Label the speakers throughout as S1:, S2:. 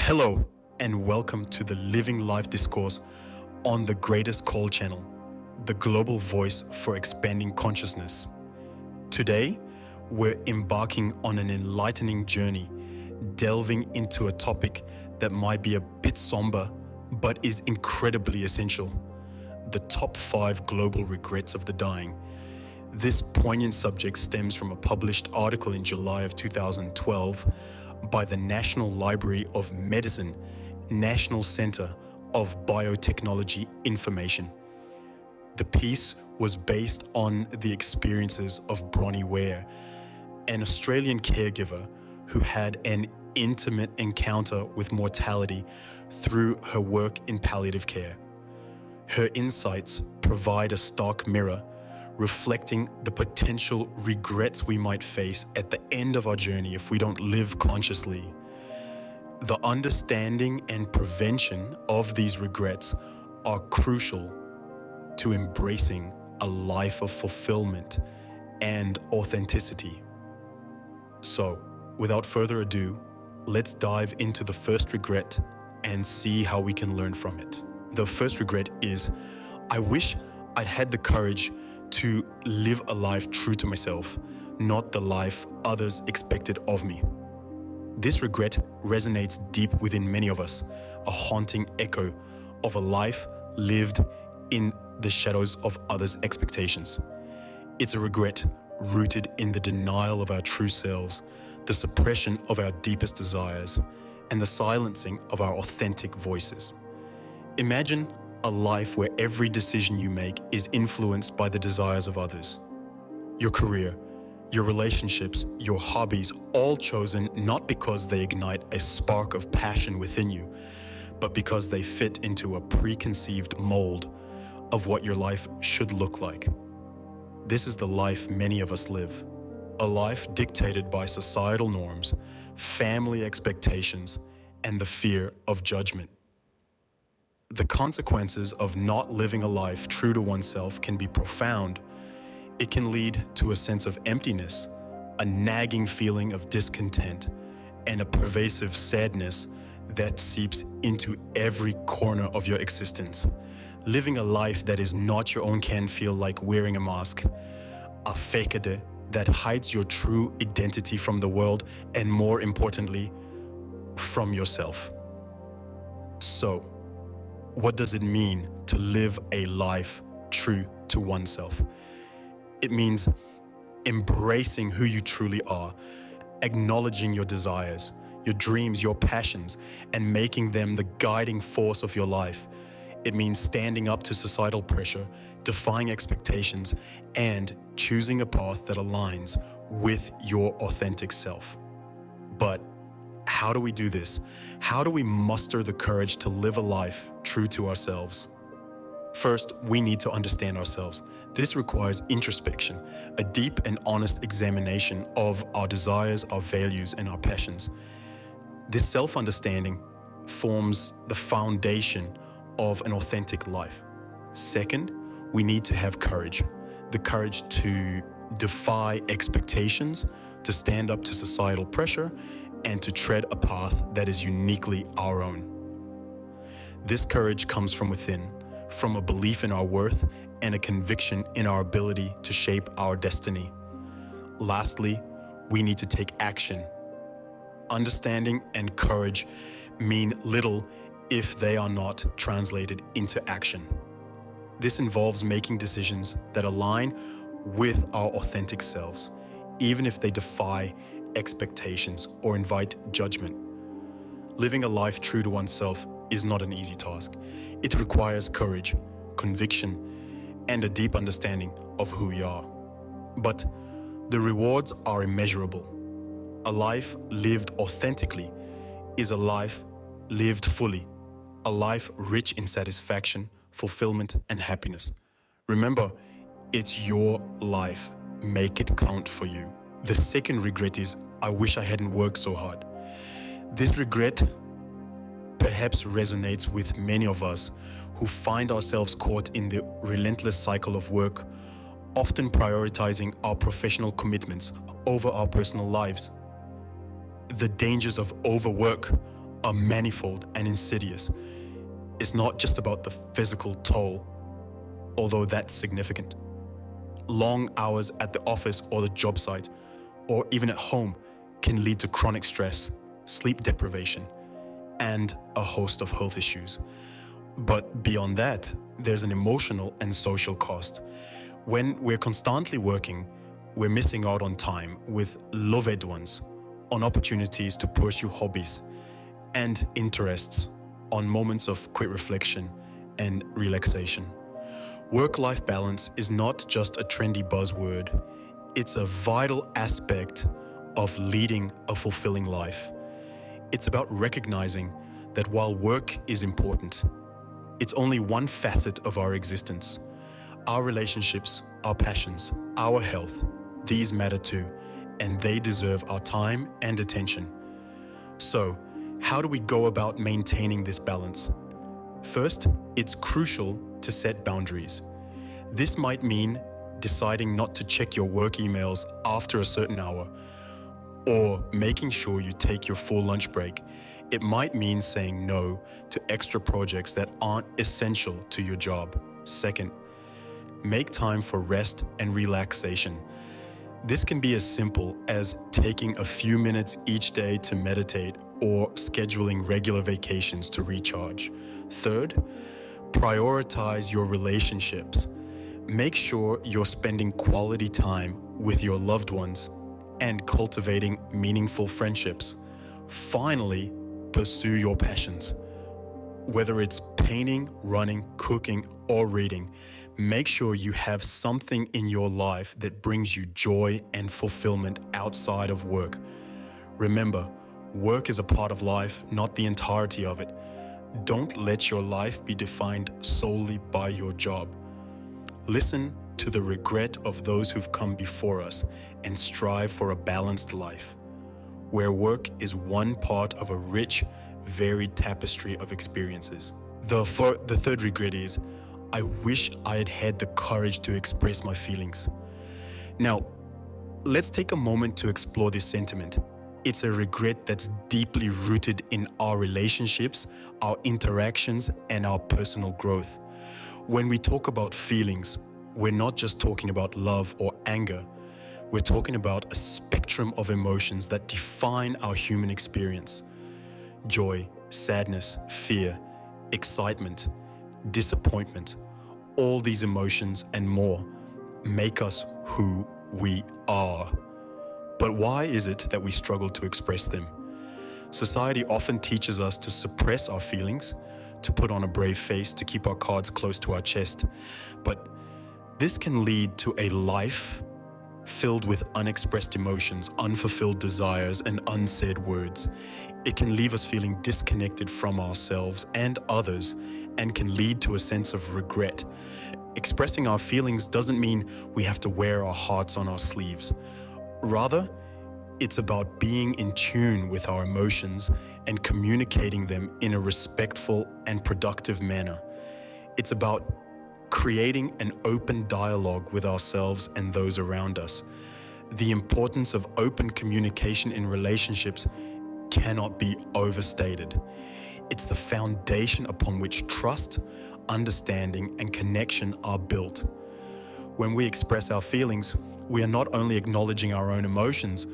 S1: Hello, and welcome to the Living Life Discourse on the Greatest Call channel, the global voice for expanding consciousness. Today, we're embarking on an enlightening journey, delving into a topic that might be a bit somber, but is incredibly essential: the top 5 global regrets of the dying. This poignant subject stems from a published article in July of 2012 by the National Library of Medicine, National Center of Biotechnology Information. The piece was based on the experiences of Bronnie Ware, an Australian caregiver who had an intimate encounter with mortality through her work in palliative care. Her insights provide a stark mirror, reflecting the potential regrets we might face at the end of our journey if we don't live consciously. The understanding and prevention of these regrets are crucial to embracing a life of fulfillment and authenticity. So, without further ado, let's dive into the first regret and see how we can learn from it. The first regret is, I wish I'd had the courage to live a life true to myself, not the life others expected of me. This regret resonates deep within many of us, a haunting echo of a life lived in the shadows of others' expectations. It's a regret rooted in the denial of our true selves, the suppression of our deepest desires, and the silencing of our authentic voices. Imagine a life where every decision you make is influenced by the desires of others. Your career, your relationships, your hobbies, all chosen not because they ignite a spark of passion within you, but because they fit into a preconceived mold of what your life should look like. This is the life many of us live, a life dictated by societal norms, family expectations, and the fear of judgment. The consequences of not living a life true to oneself can be profound. It can lead to a sense of emptiness, a nagging feeling of discontent, and a pervasive sadness that seeps into every corner of your existence. Living a life that is not your own can feel like wearing a mask, a facade that hides your true identity from the world and, more importantly, from yourself. So, what does it mean to live a life true to oneself? It means embracing who you truly are, acknowledging your desires, your dreams, your passions, and making them the guiding force of your life. It means standing up to societal pressure, defying expectations, and choosing a path that aligns with your authentic self. But how do we do this? How do we muster the courage to live a life true to ourselves? First, we need to understand ourselves. This requires introspection, a deep and honest examination of our desires, our values, and our passions. This self-understanding forms the foundation of an authentic life. Second, we need to have courage, the courage to defy expectations, to stand up to societal pressure, and to tread a path that is uniquely our own. This courage comes from within, from a belief in our worth and a conviction in our ability to shape our destiny. Lastly, we need to take action. Understanding and courage mean little if they are not translated into action. This involves making decisions that align with our authentic selves, even if they defy expectations or invite judgment. Living a life true to oneself is not an easy task. It requires courage, conviction, and a deep understanding of who we are. But the rewards are immeasurable. A life lived authentically is a life lived fully, a life rich in satisfaction, fulfillment, and happiness. Remember, it's your life. Make it count for you. The second regret is, I wish I hadn't worked so hard. This regret perhaps resonates with many of us who find ourselves caught in the relentless cycle of work, often prioritizing our professional commitments over our personal lives. The dangers of overwork are manifold and insidious. It's not just about the physical toll, although that's significant. Long hours at the office or the job site, or even at home, can lead to chronic stress, sleep deprivation, and a host of health issues. But beyond that, there's an emotional and social cost. When we're constantly working, we're missing out on time with loved ones, on opportunities to pursue hobbies and interests, on moments of quick reflection and relaxation. Work-life balance is not just a trendy buzzword. It's a vital aspect of leading a fulfilling life. It's about recognizing that while work is important, it's only one facet of our existence. Our relationships, our passions, our health, these matter too, and they deserve our time and attention. So, how do we go about maintaining this balance? First, it's crucial to set boundaries. This might mean deciding not to check your work emails after a certain hour, or making sure you take your full lunch break. It might mean saying no to extra projects that aren't essential to your job. Second, make time for rest and relaxation. This can be as simple as taking a few minutes each day to meditate or scheduling regular vacations to recharge. Third, prioritize your relationships. Make sure you're spending quality time with your loved ones and cultivating meaningful friendships. Finally, pursue your passions. Whether it's painting, running, cooking, or reading, make sure you have something in your life that brings you joy and fulfillment outside of work. Remember, work is a part of life, not the entirety of it. Don't let your life be defined solely by your job. Listen to the regret of those who've come before us and strive for a balanced life, where work is one part of a rich, varied tapestry of experiences. The third regret is, I wish I had had the courage to express my feelings. Now, let's take a moment to explore this sentiment. It's a regret that's deeply rooted in our relationships, our interactions, and our personal growth. When we talk about feelings, we're not just talking about love or anger. We're talking about a spectrum of emotions that define our human experience. Joy, sadness, fear, excitement, disappointment, all these emotions and more make us who we are. But why is it that we struggle to express them? Society often teaches us to suppress our feelings, to put on a brave face, to keep our cards close to our chest. But this can lead to a life filled with unexpressed emotions, unfulfilled desires, and unsaid words. It can leave us feeling disconnected from ourselves and others, and can lead to a sense of regret. Expressing our feelings doesn't mean we have to wear our hearts on our sleeves. Rather, it's about being in tune with our emotions and communicating them in a respectful and productive manner. It's about creating an open dialogue with ourselves and those around us. The importance of open communication in relationships cannot be overstated. It's the foundation upon which trust, understanding, and connection are built. When we express our feelings, we are not only acknowledging our own emotions,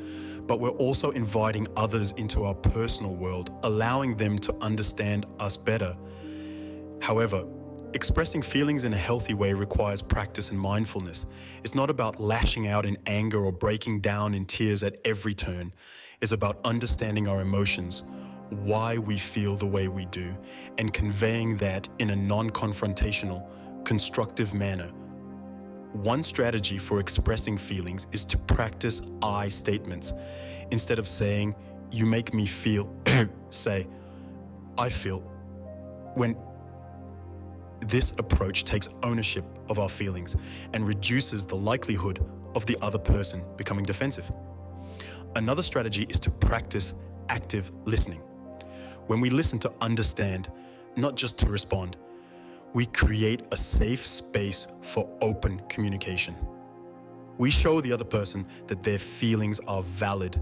S1: but we're also inviting others into our personal world, allowing them to understand us better. However, expressing feelings in a healthy way requires practice and mindfulness. It's not about lashing out in anger or breaking down in tears at every turn. It's about understanding our emotions, why we feel the way we do, and conveying that in a non-confrontational, constructive manner. One strategy for expressing feelings is to practice I statements. Instead of saying, "You make me feel," say, "I feel." When this approach takes ownership of our feelings and reduces the likelihood of the other person becoming defensive. Another strategy is to practice active listening. When we listen to understand, not just to respond, we create a safe space for open communication. We show the other person that their feelings are valid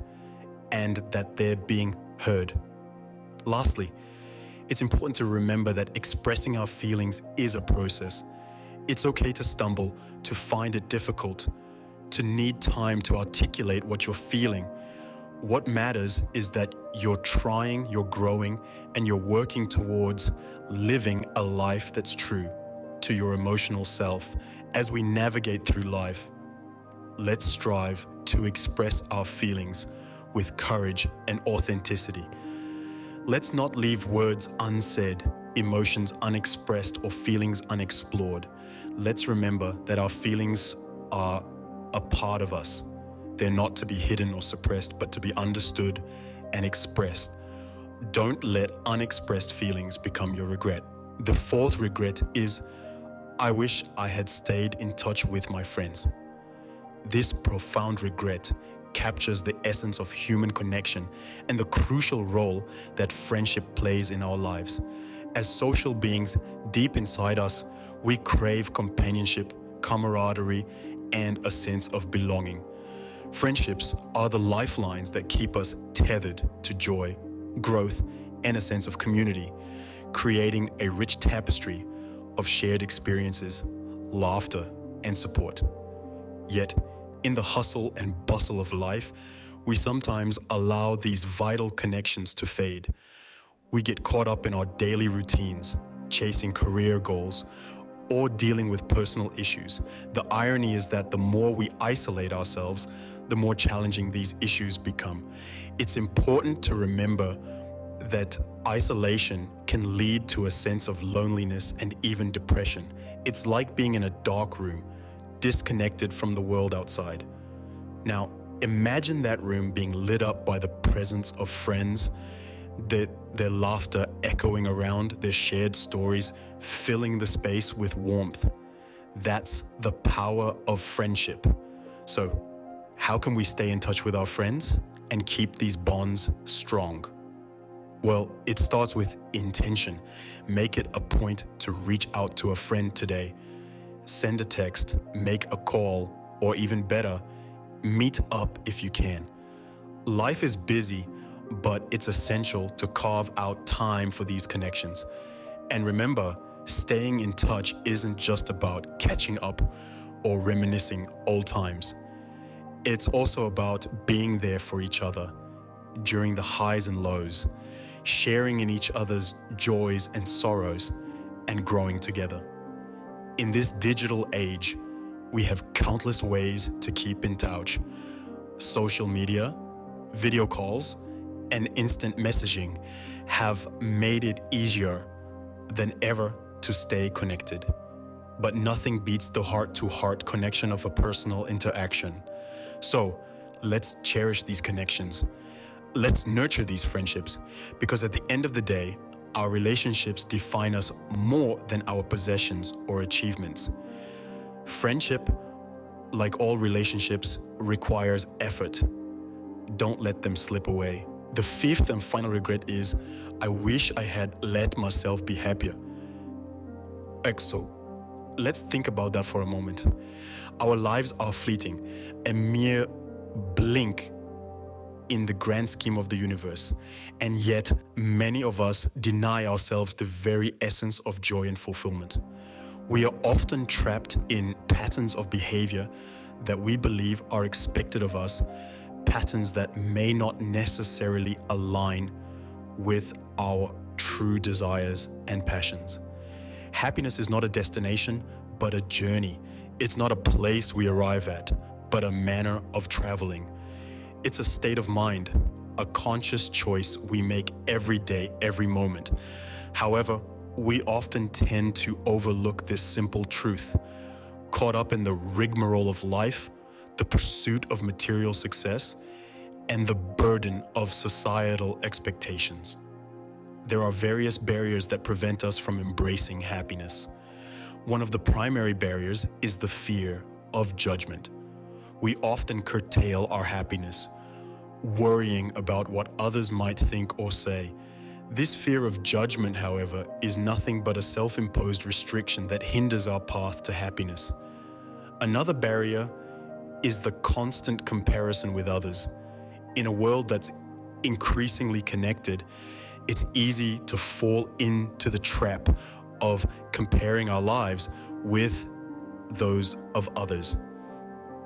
S1: and that they're being heard. Lastly, it's important to remember that expressing our feelings is a process. It's okay to stumble, to find it difficult, to need time to articulate what you're feeling. What matters is that you're trying, you're growing, and you're working towards living a life that's true to your emotional self. As we navigate through life, let's strive to express our feelings with courage and authenticity. Let's not leave words unsaid, emotions unexpressed, or feelings unexplored. Let's remember that our feelings are a part of us. They're not to be hidden or suppressed, but to be understood and expressed. Don't let unexpressed feelings become your regret. The fourth regret is, I wish I had stayed in touch with my friends. This profound regret captures the essence of human connection and the crucial role that friendship plays in our lives. As social beings, deep inside us, we crave companionship, camaraderie, and a sense of belonging. Friendships are the lifelines that keep us tethered to joy, growth, and a sense of community, creating a rich tapestry of shared experiences, laughter, and support. Yet, in the hustle and bustle of life, we sometimes allow these vital connections to fade. We get caught up in our daily routines, chasing career goals, or dealing with personal issues. The irony is that the more we isolate ourselves, the more challenging these issues become. It's important to remember that isolation can lead to a sense of loneliness and even depression. It's like being in a dark room, disconnected from the world outside. Now, imagine that room being lit up by the presence of friends, their laughter echoing around, their shared stories filling the space with warmth. That's the power of friendship. So, how can we stay in touch with our friends and keep these bonds strong? Well, it starts with intention. Make it a point to reach out to a friend today. Send a text, make a call, or even better, meet up if you can. Life is busy, but it's essential to carve out time for these connections. And remember, staying in touch isn't just about catching up or reminiscing old times. It's also about being there for each other during the highs and lows, sharing in each other's joys and sorrows, and growing together. In this digital age, we have countless ways to keep in touch. Social media, video calls, and instant messaging have made it easier than ever to stay connected. But nothing beats the heart-to-heart connection of a personal interaction. So, let's cherish these connections. Let's nurture these friendships, because at the end of the day, our relationships define us more than our possessions or achievements. Friendship, like all relationships, requires effort. Don't let them slip away. The fifth and final regret is, I wish I had let myself be happier. So, let's think about that for a moment. Our lives are fleeting, a mere blink in the grand scheme of the universe. And yet, many of us deny ourselves the very essence of joy and fulfillment. We are often trapped in patterns of behavior that we believe are expected of us, patterns that may not necessarily align with our true desires and passions. Happiness is not a destination, but a journey. It's not a place we arrive at, but a manner of traveling. It's a state of mind, a conscious choice we make every day, every moment. However, we often tend to overlook this simple truth. Caught up in the rigmarole of life, the pursuit of material success, and the burden of societal expectations. There are various barriers that prevent us from embracing happiness. One of the primary barriers is the fear of judgment. We often curtail our happiness, worrying about what others might think or say. This fear of judgment, however, is nothing but a self-imposed restriction that hinders our path to happiness. Another barrier is the constant comparison with others. In a world that's increasingly connected, it's easy to fall into the trap of comparing our lives with those of others.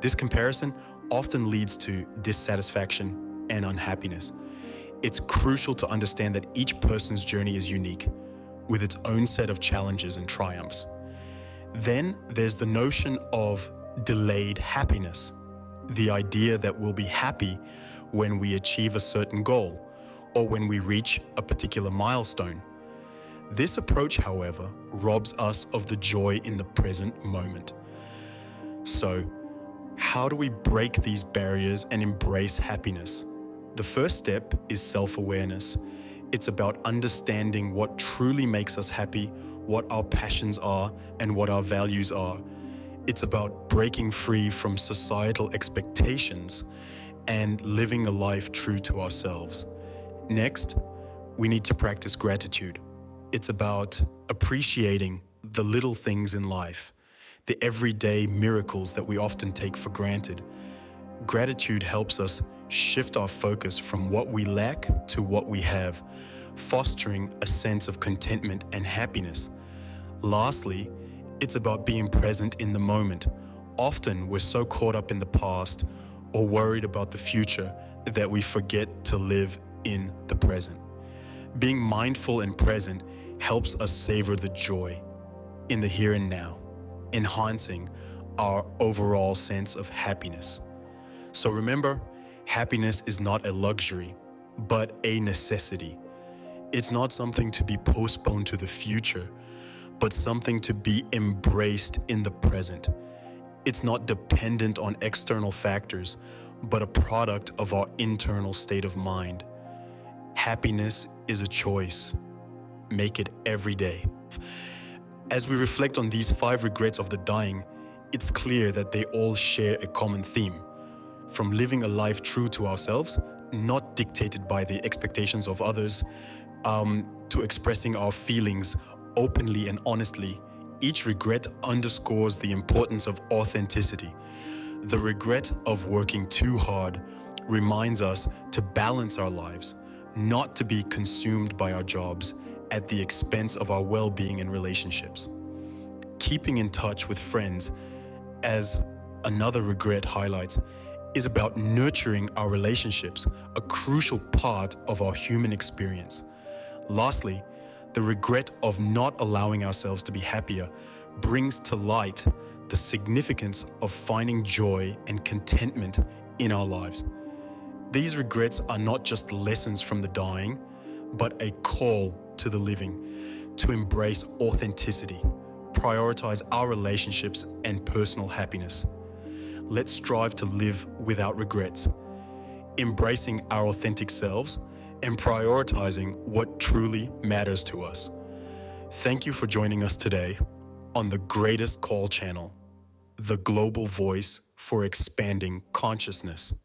S1: This comparison often leads to dissatisfaction and unhappiness. It's crucial to understand that each person's journey is unique, with its own set of challenges and triumphs. Then there's the notion of delayed happiness, the idea that we'll be happy when we achieve a certain goal or when we reach a particular milestone. This approach, however, robs us of the joy in the present moment. So, how do we break these barriers and embrace happiness? The first step is self-awareness. It's about understanding what truly makes us happy, what our passions are, and what our values are. It's about breaking free from societal expectations and living a life true to ourselves. Next, we need to practice gratitude. It's about appreciating the little things in life, the everyday miracles that we often take for granted. Gratitude helps us shift our focus from what we lack to what we have, fostering a sense of contentment and happiness. Lastly, it's about being present in the moment. Often, we're so caught up in the past or worried about the future that we forget to live in the present. Being mindful and present helps us savor the joy in the here and now, enhancing our overall sense of happiness. So remember, happiness is not a luxury, but a necessity. It's not something to be postponed to the future, but something to be embraced in the present. It's not dependent on external factors, but a product of our internal state of mind. Happiness is a choice. Make it every day. As we reflect on these 5 regrets of the dying, it's clear that they all share a common theme. From living a life true to ourselves, not dictated by the expectations of others, to expressing our feelings openly and honestly, each regret underscores the importance of authenticity. The regret of working too hard reminds us to balance our lives, not to be consumed by our jobs at the expense of our well-being and relationships. Keeping in touch with friends, as another regret highlights, is about nurturing our relationships, a crucial part of our human experience. Lastly, the regret of not allowing ourselves to be happier brings to light the significance of finding joy and contentment in our lives. These regrets are not just lessons from the dying, but a call to the living to embrace authenticity, prioritize our relationships and personal happiness. Let's strive to live without regrets, embracing our authentic selves and prioritizing what truly matters to us. Thank you for joining us today on the Greatest Call channel, the global voice for expanding consciousness.